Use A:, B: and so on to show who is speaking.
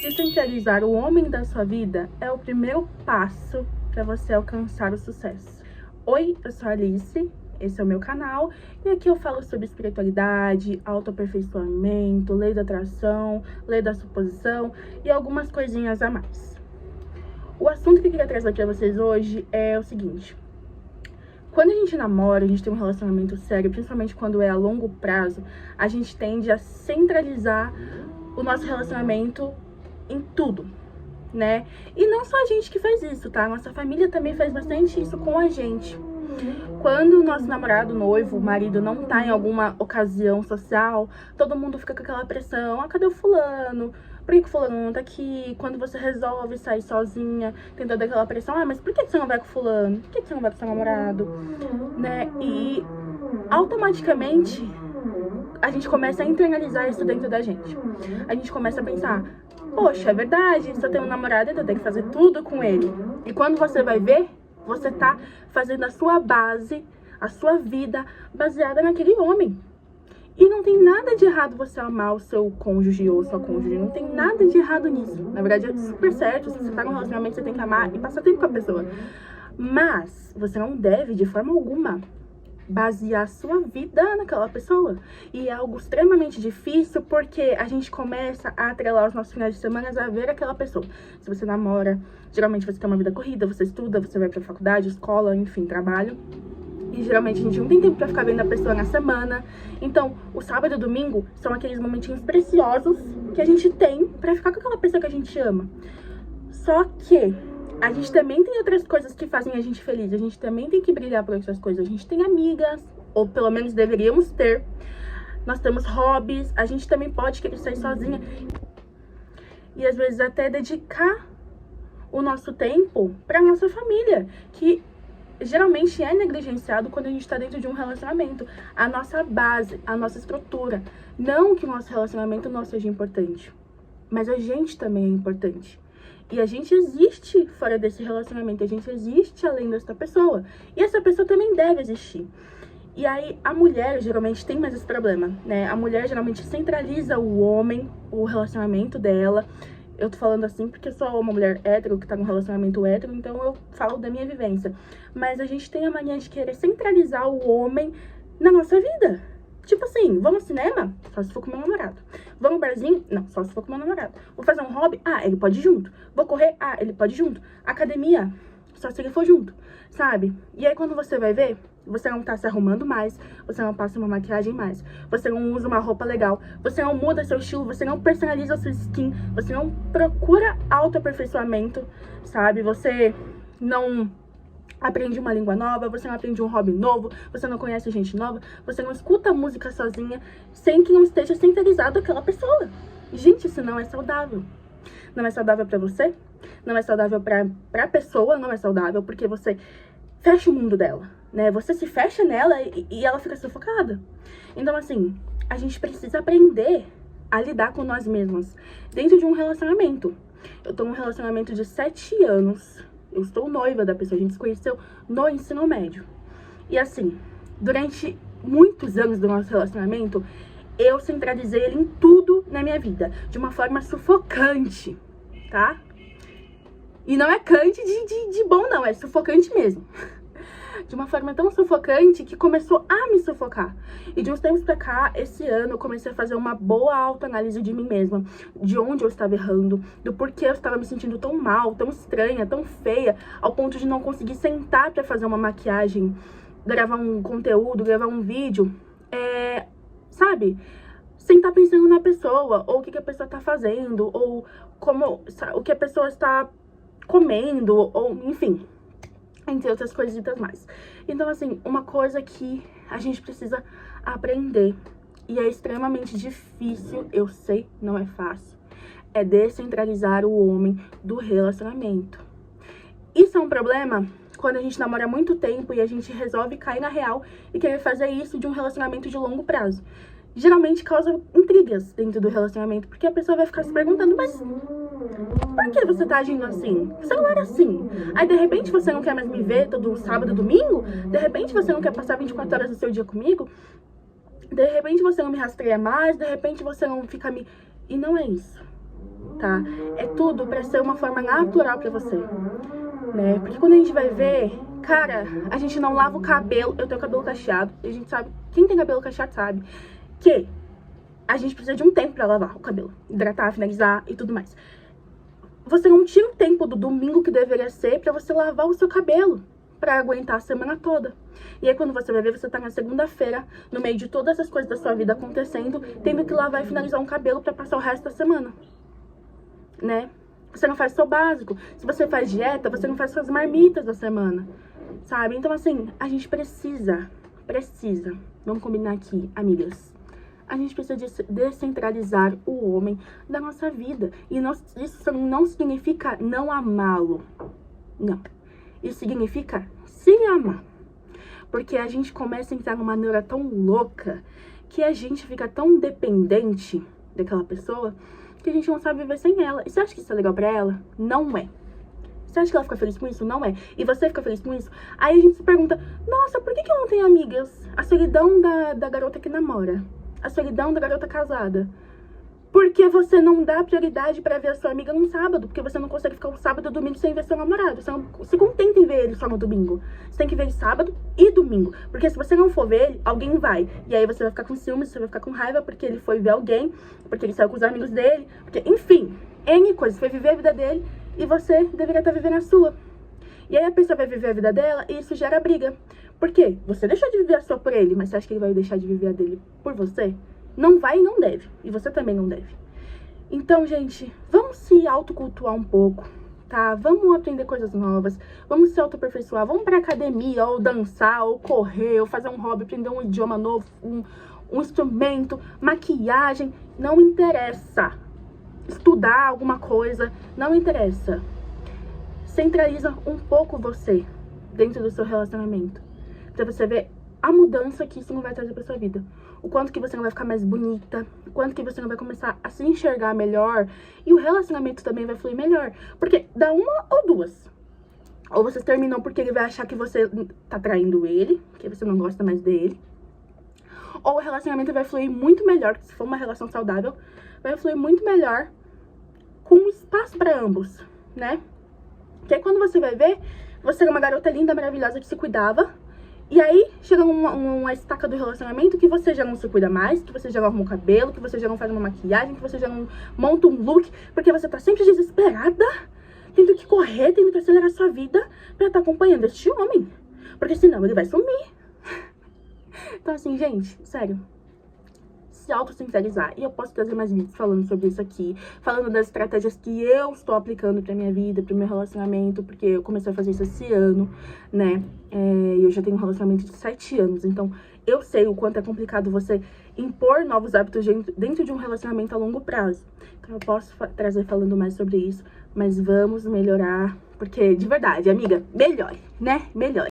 A: Descentralizar o homem da sua vida é o primeiro passo para você alcançar o sucesso. Oi, eu sou a Alice, esse é o meu canal e aqui eu falo sobre espiritualidade, autoaperfeiçoamento, lei da atração, lei da suposição e algumas coisinhas a mais. O assunto que eu queria trazer para vocês hoje é o seguinte: quando a gente namora, a gente tem um relacionamento sério, principalmente quando é a longo prazo, a gente tende a centralizar o nosso relacionamento em tudo, né? E não só a gente que faz isso, tá? Nossa família também faz bastante isso com a gente. Quando o nosso namorado, noivo, marido não tá em alguma ocasião social, todo mundo fica com aquela pressão: ah, cadê o fulano? Por que o fulano não tá aqui? Quando você resolve sair sozinha, tem toda aquela pressão: ah, mas por que você não vai com fulano? Por que você não vai com seu namorado? Né? E automaticamente a gente começa a internalizar isso dentro da gente. A gente começa a pensar: poxa, é verdade, se eu tenho um namorado, então eu tenho que fazer tudo com ele. E quando você vai ver, você tá fazendo a sua base, a sua vida baseada naquele homem. E não tem nada de errado você amar o seu cônjuge ou sua cônjuge, não tem nada de errado nisso. Na verdade é super certo, se você tá num relacionamento você tem que amar e passar tempo com a pessoa. Mas você não deve, de forma alguma, basear a sua vida naquela pessoa. E é algo extremamente difícil porque a gente começa a atrelar os nossos finais de semana a ver aquela pessoa. Se você namora, geralmente você tem uma vida corrida, você estuda, você vai pra faculdade, escola, enfim, trabalho. E geralmente a gente não tem tempo pra ficar vendo a pessoa na semana. Então, o sábado e o domingo são aqueles momentinhos preciosos que a gente tem pra ficar com aquela pessoa que a gente ama. Só que a gente também tem outras coisas que fazem a gente feliz. A gente também tem que brilhar por outras coisas. A gente tem amigas, ou pelo menos deveríamos ter. Nós temos hobbies. A gente também pode querer sair sozinha. E às vezes até dedicar o nosso tempo pra nossa família, que geralmente é negligenciado quando a gente tá dentro de um relacionamento. A nossa base, a nossa estrutura. Não que o nosso relacionamento não seja importante, mas a gente também é importante. E a gente existe fora desse relacionamento, a gente existe além dessa pessoa. E essa pessoa também deve existir. E aí, a mulher geralmente tem mais esse problema, né? A mulher geralmente centraliza o homem, o relacionamento dela. Eu tô falando assim porque eu sou uma mulher hétero, que tá num relacionamento hétero, então eu falo da minha vivência. Mas a gente tem a mania de querer centralizar o homem na nossa vida. Tipo assim, vamos ao cinema? Só se for com meu namorado. Vamos ao barzinho? Não, só se for com meu namorado. Vou fazer um hobby? Ah, ele pode ir junto. Vou correr? Ah, ele pode ir junto. Academia? Só se ele for junto, sabe? E aí quando você vai ver, você não tá se arrumando mais, você não passa uma maquiagem mais, você não usa uma roupa legal, você não muda seu estilo, você não personaliza a sua skin, você não procura autoaperfeiçoamento, sabe? Você não aprende uma língua nova, você não aprende um hobby novo, você não conhece gente nova, você não escuta música sozinha, sem que não esteja centralizado aquela pessoa. Gente, isso não é saudável. Não é saudável pra você, não é saudável pra pessoa, não é saudável porque você fecha o mundo dela, né? Você se fecha nela e ela fica sufocada. Então, assim, a gente precisa aprender a lidar com nós mesmas dentro de um relacionamento. Eu tô num relacionamento de 7 anos. Eu estou noiva da pessoa, a gente se conheceu no ensino médio. E assim, durante muitos anos do nosso relacionamento, eu centralizei ele em tudo na minha vida, de uma forma sufocante, tá? E não é cante de bom, não, é sufocante mesmo. De uma forma tão sufocante que começou a me sufocar. E de uns tempos pra cá, esse ano, eu comecei a fazer uma boa autoanálise de mim mesma, de onde eu estava errando, do porquê eu estava me sentindo tão mal, tão estranha, tão feia, ao ponto de não conseguir sentar pra fazer uma maquiagem, gravar um conteúdo, gravar um vídeo, sabe? Sentar pensando na pessoa, ou o que a pessoa tá fazendo, ou como, o que a pessoa está comendo, ou enfim, entre outras coisitas mais. Então, assim, uma coisa que a gente precisa aprender, e é extremamente difícil, eu sei, não é fácil, é descentralizar o homem do relacionamento. Isso é um problema quando a gente namora há muito tempo e a gente resolve cair na real e querer fazer isso de um relacionamento de longo prazo. Geralmente causa intrigas dentro do relacionamento, porque a pessoa vai ficar se perguntando: mas por que você tá agindo assim? Você não era assim. Aí de repente você não quer mais me ver todo sábado e domingo? De repente você não quer passar 24 horas do seu dia comigo? De repente você não me rastreia mais? De repente você não fica me... E não é isso. tá? É tudo pra ser uma forma natural pra você, né? Porque quando a gente vai ver, cara, a gente não lava o cabelo. Eu tenho cabelo cacheado, e a gente sabe, quem tem cabelo cacheado sabe que a gente precisa de um tempo pra lavar o cabelo, hidratar, finalizar e tudo mais. Você não tira o tempo do domingo que deveria ser pra você lavar o seu cabelo, pra aguentar a semana toda. E aí quando você vai ver, você tá na segunda-feira, no meio de todas essas coisas da sua vida acontecendo, tendo que lavar e finalizar um cabelo pra passar o resto da semana, né? Você não faz seu básico. Se você faz dieta, você não faz suas marmitas da semana, sabe? Então assim, a gente precisa, vamos combinar aqui, amigas, a gente precisa descentralizar o homem da nossa vida. E isso não significa não amá-lo. Não. Isso significa se amar. Porque a gente começa a entrar numa neura tão louca que a gente fica tão dependente daquela pessoa que a gente não sabe viver sem ela. E você acha que isso é legal pra ela? Não é. Você acha que ela fica feliz com isso? Não é. E você fica feliz com isso? Aí a gente se pergunta, nossa, por que eu não tenho amigas? A solidão da garota que namora. A solidão da garota casada. Porque você não dá prioridade pra ver a sua amiga num sábado. Porque você não consegue ficar um sábado e domingo sem ver seu namorado. Você não se contenta em ver ele só no domingo. Você tem que ver ele sábado e domingo. Porque se você não for ver ele, alguém vai. E aí você vai ficar com ciúmes, você vai ficar com raiva porque ele foi ver alguém. Porque ele saiu com os amigos dele. Porque, enfim, N coisas. Foi viver a vida dele e você deveria estar vivendo a sua. E aí a pessoa vai viver a vida dela e isso gera briga. Por quê? Você deixou de viver a sua por ele, mas você acha que ele vai deixar de viver a dele por você? Não vai e não deve. E você também não deve. Então, gente, vamos se autocultuar um pouco, tá? Vamos aprender coisas novas, vamos se autoaperfeiçoar, vamos pra academia, ou dançar, ou correr, ou fazer um hobby, aprender um idioma novo, um instrumento, maquiagem, não interessa. Estudar alguma coisa, não interessa. Centraliza um pouco você dentro do seu relacionamento, pra você ver a mudança que isso não vai trazer pra sua vida. O quanto que você não vai ficar mais bonita, o quanto que você não vai começar a se enxergar melhor, e o relacionamento também vai fluir melhor. Porque dá uma ou duas. Ou vocês terminam porque ele vai achar que você tá traindo ele, que você não gosta mais dele. Ou o relacionamento vai fluir muito melhor, se for uma relação saudável, vai fluir muito melhor com espaço pra ambos, né? Que aí quando você vai ver, você era uma garota linda, maravilhosa, que se cuidava. E aí, chega uma estaca do relacionamento que você já não se cuida mais, que você já não arruma o cabelo, que você já não faz uma maquiagem, que você já não monta um look, porque você tá sempre desesperada, tendo que correr, tendo que acelerar a sua vida pra estar acompanhando este homem. Porque senão ele vai sumir. Então assim, gente, sério, se autocentralizar. E eu posso trazer mais vídeos falando sobre isso aqui, falando das estratégias que eu estou aplicando pra minha vida, pro meu relacionamento, porque eu comecei a fazer isso esse ano, né? Eu já tenho um relacionamento de 7 anos, então eu sei o quanto é complicado você impor novos hábitos dentro de um relacionamento a longo prazo. Então eu posso trazer falando mais sobre isso, mas vamos melhorar, porque de verdade, amiga, melhore, né? Melhore.